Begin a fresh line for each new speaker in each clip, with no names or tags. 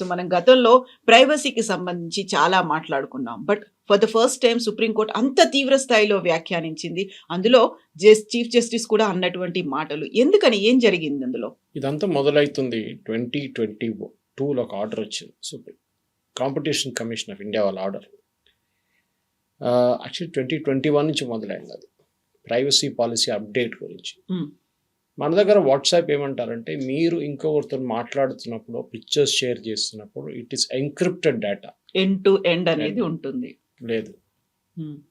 So మనం గతంలో ప్రైవసీకి సంబంధించి చాలా మాట్లాడుకున్నాం. But for the first time supreme court అంత తీవ్ర స్థాయిలో వ్యాఖ్యానించింది. అందులో చీఫ్ జస్టిస్ కూడా అన్నటువంటి మాటలు. ఎందుకని? ఏం జరిగింది అందులో?
ఇదంతా మొదలవుతుంది 2022లో ఒక ఆర్డర్ వచ్చింది. Supreme competition commission of India వాళ్ళ ఆర్డర్. యాక్చువల్లీ 2021 నుంచి మొదలైంది అది. ప్రైవసీ పాలసీ అప్డేట్ గురించి. మన దగ్గర వాట్సాప్ ఏమంటారంటే, మీరు ఇంకొకరితో మాట్లాడుతున్నప్పుడు పిక్చర్స్ షేర్ చేస్తున్నప్పుడు it is encrypted data.
End to end అనేది ఉంటుంది.
లేదు,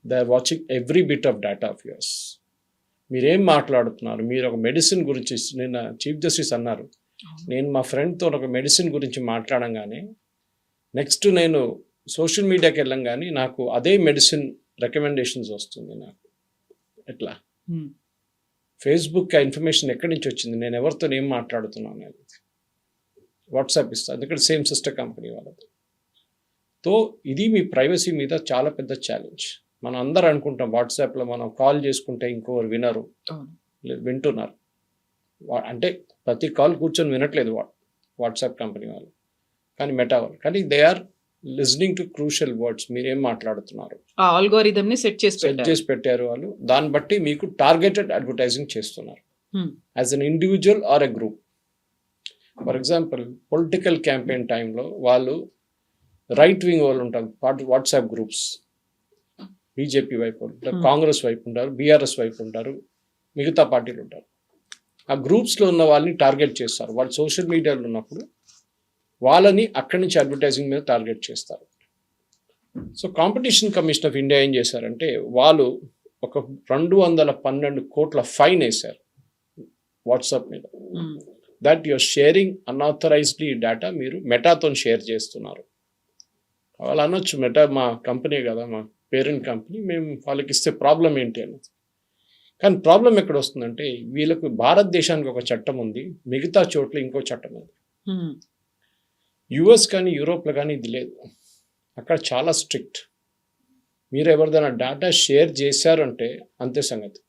they are watching every bit of data of yours. మీరేం మాట్లాడుతున్నారు? మీరు ఒక మెడిసిన్ గురించి, నిన్న చీఫ్ జస్టిస్ అన్నారు, నేను మా ఫ్రెండ్తో ఒక మెడిసిన్ గురించి మాట్లాడంగానే నెక్స్ట్ నేను సోషల్ మీడియాకి వెళ్ళంగానే నాకు అదే మెడిసిన్ రికమెండేషన్స్ వస్తుంది. నాకు ఎట్లా? ఫేస్బుక్ ఆ ఇన్ఫర్మేషన్ ఎక్కడి నుంచి వచ్చింది? నేను ఎవరితో ఏం మాట్లాడుతున్నాను అనేది వాట్సాప్ ఇస్తాను, ఎందుకంటే సేమ్ సిస్టర్ కంపెనీ వాళ్ళది. తో ఇది మీ ప్రైవసీ మీద చాలా పెద్ద ఛాలెంజ్. మనం అందరూ అనుకుంటాం వాట్సాప్లో మనం కాల్ చేసుకుంటే ఇంకొకరు వినరు, వింటున్నారు. అంటే ప్రతి కాల్ కూర్చొని వినట్లేదు వాట్సాప్ కంపెనీ వాళ్ళు, కానీ మెటా వాళ్ళు. కానీ they are listening to crucial words. మీరేం మాట్లాడుతున్నారు
ఆ ఆల్గోరిథం ని సెట్ చేసి
పెట్టారు వాళ్ళు. దాన్ని బట్టి మీకు టార్గెటెడ్ అడ్వర్టైజింగ్ చేస్తున్నారు as an individual or a group. For example political campaign టైంలో వాళ్ళు రైట్ వింగ్ వాళ్ళు ఉంటారు, వాట్సాప్ గ్రూప్స్. బీజేపీ వైపు ఉంటారు, కాంగ్రెస్ వైపు ఉంటారు, బీఆర్ఎస్ వైపు ఉంటారు, మిగతా పార్టీలు ఉంటారు. ఆ గ్రూప్స్లో ఉన్న వాళ్ళని టార్గెట్ చేస్తారు. వాళ్ళు సోషల్ మీడియాలో ఉన్నప్పుడు వాళ్ళని అక్కడి నుంచి అడ్వర్టైజింగ్ మీద టార్గెట్ చేస్తారు. So competition commission of India ఏం చేశారంటే, వాళ్ళు ఒక 212 కోట్ల ఫైన్ వేశారు వాట్సాప్ మీద. దట్ యువర్ షేరింగ్ అన్ఆథరైజ్డ్లీ డేటా మీరు మెటాతో షేర్ చేస్తున్నారు. వాళ్ళు అనొచ్చు, మెటా మా కంపెనీ కదా, మా పేరెంట్ కంపెనీ, మేము వాళ్ళకి ఇస్తే ప్రాబ్లం ఏంటి అన్నది. కానీ ప్రాబ్లం ఎక్కడ వస్తుందంటే, వీళ్ళకు భారతదేశానికి ఒక చట్టం ఉంది, మిగతా చోట్ల ఇంకో చట్టం ఉంది. యుఎస్ కానీ యూరోప్లో కానీ ఇది లేదు. అక్కడ చాలా స్ట్రిక్ట్. మీరు ఎవరిదైనా డేటా షేర్ చేశారంటే అంతే సంగతి,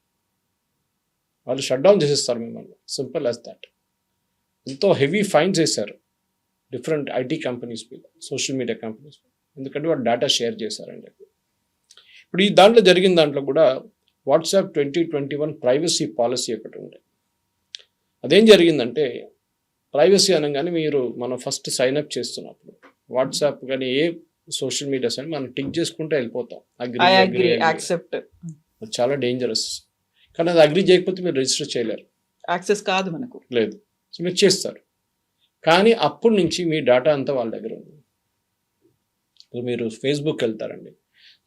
వాళ్ళు షట్ డౌన్ చేసేస్తారు మిమ్మల్ని. Simple as that. ఎంతో హెవీ ఫైన్స్ వేశారు డిఫరెంట్ ఐటీ కంపెనీస్ మీద, సోషల్ మీడియా కంపెనీస్ మీద, ఎందుకంటే వాళ్ళు డేటా షేర్ చేశారని చెప్పి. ఇప్పుడు ఈ దాంట్లో జరిగిన దాంట్లో కూడా వాట్సాప్ 2021 ప్రైవసీ పాలసీ ఒకటి ఉంది. అదేం జరిగిందంటే, ప్రైవసీ అనగానే మనం ఫస్ట్ సైన్అప్ చేస్తున్నప్పుడు వాట్సాప్ కానీ ఏ సోషల్ మీడియాస్ అని మనం టిక్ చేసుకుంటూ వెళ్ళిపోతాం, అగ్రీ
యాక్సెప్ట్.
చాలా డేంజరస్. కానీ అది అగ్రీ చేయకపోతే మీరు రిజిస్టర్ చేయలేరు,
యాక్సెస్ కాదు మనకు,
లేదు. సో మీరు చేస్తారు, కానీ అప్పటి నుంచి మీ డేటా అంతా వాళ్ళ దగ్గర ఉంది. మీరు ఫేస్బుక్ వెళ్తారండి,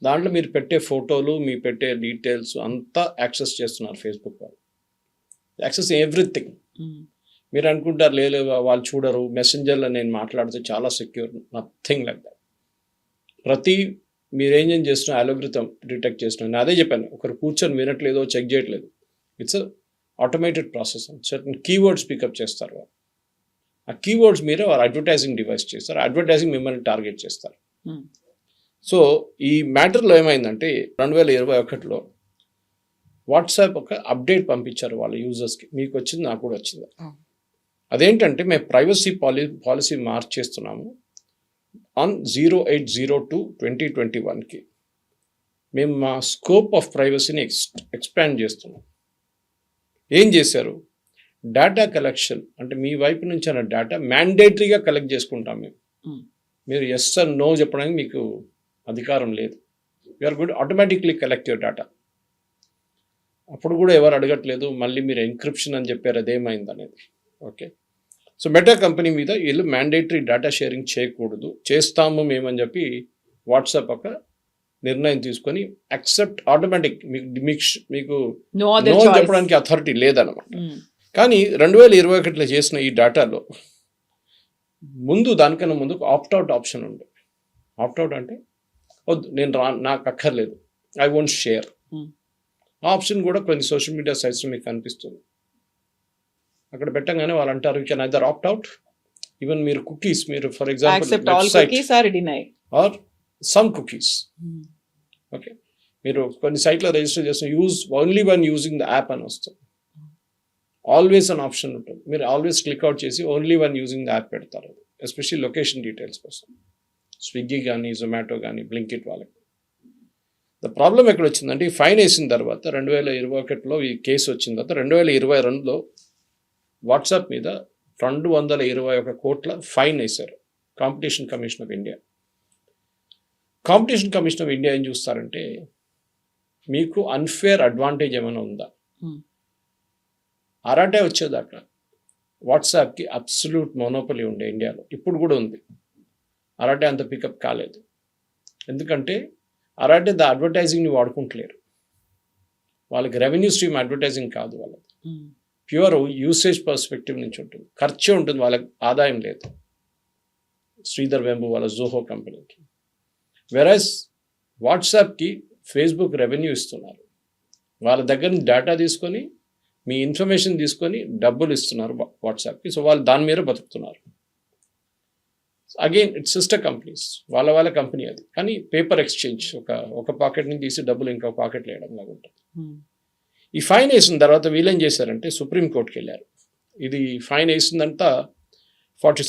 దాంట్లో మీరు పెట్టే ఫోటోలు, మీ పెట్టే డీటెయిల్స్ అంతా యాక్సెస్ చేస్తున్నారు ఫేస్బుక్ వాళ్ళు. Access everything. మీరు అనుకుంటారు లేదు వాళ్ళు చూడరు, మెసెంజర్లో నేను మాట్లాడితే చాలా సెక్యూర్. Nothing like that. ప్రతి మీరేం చేస్తున్నా అల్గోరిథం డిటెక్ట్ చేస్తున్నా. నేను అదే చెప్పాను, ఒకరు కూర్చొని వినట్లేదో చెక్ చేయట్లేదు. It's automated process. Certain keywords pick up చేస్తారు వాళ్ళు. ఆ కీవర్డ్స్ మీరే వారు అడ్వర్టైజింగ్ డివైస్ చేస్తారు, అడ్వర్టైజింగ్ మిమ్మల్ని టార్గెట్ చేస్తారు. సో ఈ మ్యాటర్లో ఏమైందంటే, 2021లో వాట్సాప్ ఒక అప్డేట్ పంపించారు వాళ్ళ యూజర్స్కి. మీకు వచ్చింది, నాకు కూడా వచ్చింది. అదేంటంటే, మేము ప్రైవసీ పాలసీ మార్చేస్తున్నాము ఆన్ 08/02/2021కి. మేము మా స్కోప్ ఆఫ్ ప్రైవసీని ఎక్స్పాండ్ చేస్తున్నాం. ఏం చేశారు? డేటా కలెక్షన్ అంటే మీ వైపు నుంచి అన్న డేటా మ్యాండేటరీగా కలెక్ట్ చేసుకుంటాం మేము. మీరు ఎస్ ఆర్ నో చెప్పడానికి మీకు అధికారం లేదు. You are good automatically collect your data. అప్పుడు కూడా ఎవరు అడగట్లేదు మళ్ళీ మీరు ఎన్క్రిప్షన్ అని చెప్పారు, అదేమైంది అనేది. ఓకే, సో మెటా కంపెనీ మీద వీళ్ళు మ్యాండేటరీ డేటా షేరింగ్ చేయకూడదు, చేస్తాము మేమని చెప్పి వాట్సాప్ ఒక నిర్ణయం తీసుకొని యాక్సెప్ట్ ఆటోమేటిక్. మీకు నో చెప్పడానికి అథారిటీ లేదన్నమాట. కానీ 2021లో చేసిన ఈ డేటాలో దానికన్నా ముందు ఆప్ట్అవుట్ ఆప్షన్ ఉంది. ఆప్ట్అవుట్ అంటే వద్దు, నాకు అక్కర్లేదు, ఐ వోంట్ షేర్. ఆప్షన్ కూడా కొన్ని సోషల్ మీడియా సైట్స్లో మీకు కనిపిస్తుంది. అక్కడ పెట్టగానే వాళ్ళు అంటారు you can either opt out, even మీరు కుకీస్, మీరు for example or some cookies. Okay, మీరు కొన్ని సైట్లో రిజిస్టర్ చేసిన use only when using the app అని వస్తుంది. ఆల్వేస్ అన్ ఆప్షన్ ఉంటుంది, మీరు ఆల్వేస్ క్లిక్ అవుట్ చేసి only when using the app పెడతారు. ఎస్పెషల్లీ లొకేషన్ డీటెయిల్స్ కోసం, స్విగ్గీ కానీ జొమాటో కానీ బ్లింకిట్ వాళ్ళకి. ద ప్రాబ్లం ఎక్కడ వచ్చిందంటే ఈ ఫైన్ వేసిన తర్వాత 2021లో ఈ కేసు వచ్చిన తర్వాత 2022లో వాట్సాప్ మీద 221 కోట్ల ఫైన్ వేశారు competition commission of India. Competition commission of India ఏం చూస్తారంటే మీకు అన్ఫేర్ అడ్వాంటేజ్ ఏమైనా ఉందా. అరాటే వచ్చేదాకా వాట్సాప్కి అబ్సల్యూట్ మోనోపలి ఉండే ఇండియాలో, ఇప్పుడు కూడా ఉంది. అరాటే అంత పికప్ కాలేదు, ఎందుకంటే అరాటే ద అడ్వర్టైజింగ్ని వాడుకుంటలేరు. వాళ్ళకి రెవెన్యూ స్ట్రీమ్ అడ్వర్టైజింగ్ కాదు, వాళ్ళకి ప్యూర్ యూసేజ్ పర్స్పెక్టివ్ నుంచి ఉంటుంది, ఖర్చే ఉంటుంది, వాళ్ళకి ఆదాయం లేదు. శ్రీధర్ వెంబు వాళ్ళ జోహో కంపెనీకి. వెరస్ వాట్సాప్కి ఫేస్బుక్ రెవెన్యూ ఇస్తున్నారు, వాళ్ళ దగ్గర నుంచి డేటా తీసుకొని మీ ఇన్ఫర్మేషన్ తీసుకొని డబ్బులు ఇస్తున్నారు వాట్సాప్కి. సో వాళ్ళు దాని మీద బతుకుతున్నారు. అగైన్ ఇట్స్ సిస్టర్ కంపెనీస్, వాళ్ళ కంపెనీ అది, కానీ పేపర్ ఎక్స్చేంజ్, ఒక పాకెట్ నుంచి తీసి డబ్బులు ఇంకొక పాకెట్లో వేయడం లాగా ఉంటుంది. ఈ ఫైన్ వేసిన తర్వాత వీళ్ళేం చేశారంటే సుప్రీంకోర్టుకి వెళ్ళారు. ఇది ఫైన్ వేసిందంతా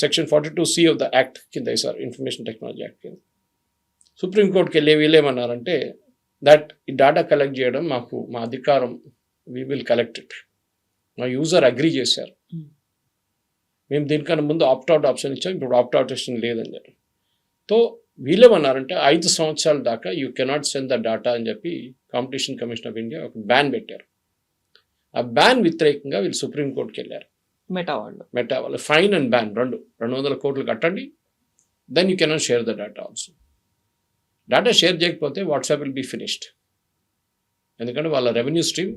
section 42C of the act కింద వేశారు, ఇన్ఫర్మేషన్ టెక్నాలజీ యాక్ట్ కింద. సుప్రీంకోర్టుకి వెళ్ళి వీళ్ళేమన్నారంటే దట్ ఈ డేటా కలెక్ట్ చేయడం మా అధికారం, వీ విల్ కలెక్ట్ ఇట్. మా యూజర్ అగ్రీ చేశారు, మేము దీనికన్నా ముందు ఆప్ట్అవుట్ ఆప్షన్ ఇచ్చాం, ఇప్పుడు ఆప్ట్అవుట్ ఆప్షన్ లేదని చెప్పి. సో వీళ్ళేమన్నారంటే 5 సంవత్సరాల దాకా you cannot send the data అని చెప్పి కాంపిటీషన్ కమిషన్ ఆఫ్ ఇండియా ఒక బ్యాన్ పెట్టారు. ఆ బ్యాన్ వ్యతిరేకంగా వీళ్ళు సుప్రీంకోర్టుకి వెళ్ళారు. మెటా వాళ్ళు ఫైన్ అండ్ బ్యాన్ 200 కోట్లు కట్టండి, then you cannot share the data also. Data share చేయకపోతే వాట్సాప్ విల్ బీ ఫినిష్డ్, ఎందుకంటే వాళ్ళ రెవెన్యూ స్ట్రీమ్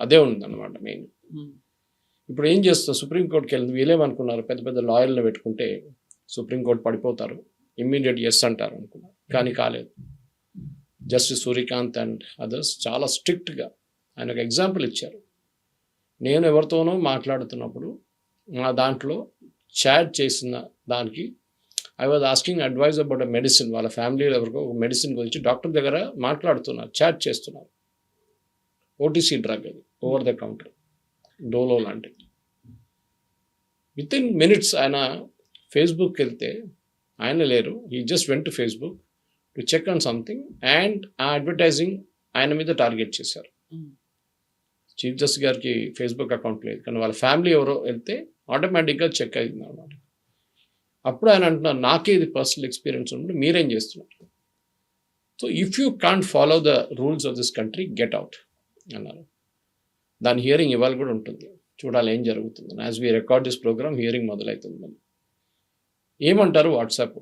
అదే ఉందన్నమాట మెయిన్. ఇప్పుడు ఏం చేస్తారు, సుప్రీంకోర్టుకి వెళ్ళింది. వీళ్ళేమనుకున్నారు, పెద్ద పెద్ద లాయర్లను పెట్టుకుంటే సుప్రీంకోర్టు పడిపోతారు, ఇమ్మీడియట్ ఎస్ అంటారు అనుకున్నారు, కానీ కాలేదు. జస్టిస్ సూర్యకాంత్ అండ్ అదర్స్ చాలా స్ట్రిక్ట్గా ఆయన ఒక ఎగ్జాంపుల్ ఇచ్చారు. నేను ఎవరితోనో మాట్లాడుతున్నప్పుడు నా దాంట్లో చాట్ చేసిన దానికి I was asking advice about a medicine, వాళ్ళ ఫ్యామిలీలో ఎవరికో ఒక మెడిసిన్ గురించి డాక్టర్ దగ్గర మాట్లాడుతున్నారు, చాట్ చేస్తున్నారు. ఓటీసీ డ్రగ్ అది, ఓవర్ ద కౌంటర్, డోలో లాంటిది. విత్ ఇన్ మినిట్స్ ఆయన ఫేస్బుక్కి వెళ్తే ఆయన లేరు, he just went to Facebook to check on something, and ఆ అడ్వర్టైజింగ్ ఆయన మీద టార్గెట్ చేశారు. చీఫ్ జస్టిస్ గారికి ఫేస్బుక్ అకౌంట్ లేదు, కానీ వాళ్ళ ఫ్యామిలీ ఎవరో వెళ్తే ఆటోమేటిక్గా చెక్ అయింది అన్నమాట. అప్పుడు ఆయన అంటున్నారు, నాకే ఇది పర్సనల్ ఎక్స్పీరియన్స్ ఉన్నప్పుడు మీరేం చేస్తున్నారు. So if you can't follow the rules of this country, get out అన్నారు. దాని హియరింగ్ ఇవాళ కూడా ఉంటుంది, చూడాలి ఏం జరుగుతుంది. As we record this programme hearing మొదలవుతుంది. మళ్ళీ ఏమంటారు వాట్సాప్.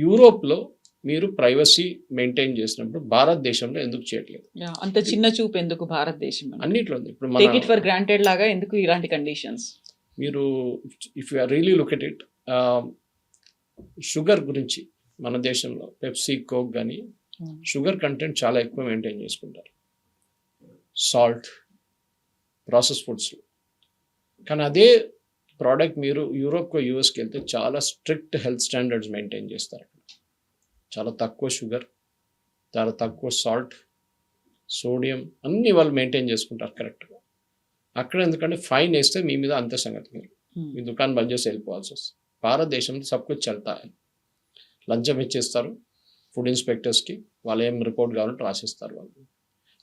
యూరోప్లో మీరు ప్రైవసీ మెయింటైన్ చేసినప్పుడు భారతదేశంలో ఎందుకు చేయట్లేదు,
అంత చిన్న చూపు ఎందుకు భారతదేశం
అన్నిట్లో ఉంది. ఇప్పుడు
టేక్ ఇట్ ఫర్ గ్రాంటెడ్ లాగా ఎందుకు ఇలాంటి కండిషన్స్.
మీరు if you are really look at it, sugar గురించి మన దేశంలో పెప్సీ, కోక్ కానీ షుగర్ కంటెంట్ చాలా ఎక్కువ మెయింటైన్ చేసుకుంటారు, సాల్ట్, ప్రాసెస్ ఫుడ్స్లో. కానీ అదే ప్రోడక్ట్ మీరు యూరోప్కో యూఎస్కి వెళ్తే చాలా స్ట్రిక్ట్ హెల్త్ స్టాండర్డ్స్ మెయింటైన్ చేస్తారు. చాలా తక్కువ షుగర్, చాలా తక్కువ సాల్ట్, సోడియం అన్నీ వాళ్ళు మెయింటైన్ చేసుకుంటారు కరెక్ట్గా. అక్కడ ఎందుకంటే ఫైన్ వేస్తే మీ మీద అంతే సంగతి, మీరు మీ దుకాణం బంద్ చేసి వెళ్ళిపోవాల్సి వస్తుంది. భారతదేశంలో సబ్కుచ్ చల్తా, లంచం ఇచ్చేస్తారు ఫుడ్ ఇన్స్పెక్టర్స్కి, వాళ్ళు ఏం రిపోర్ట్ కావాలంటే రాసిస్తారు. వాళ్ళు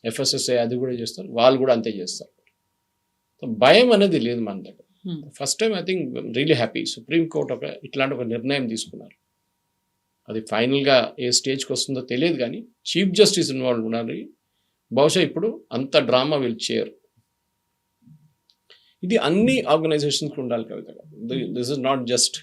FSSAI అది కూడా చేస్తారు, వాళ్ళు కూడా అంతే చేస్తారు. భయం అనేది లేదు మన దగ్గర. First time I think really happy supreme court ఇట్లాంటి ఒక నిర్ణయం తీసుకున్నారు. అది ఫైనల్గా ఏ స్టేజ్కి వస్తుందో తెలియదు, కానీ చీఫ్ జస్టిస్ ఇన్వాల్వ్ ఉండాలి. బహుశా ఇప్పుడు అంత డ్రామా వీళ్ళు చేయరు. ఇది అన్ని ఆర్గనైజేషన్స్కి ఉండాలి Kavitha. This is not just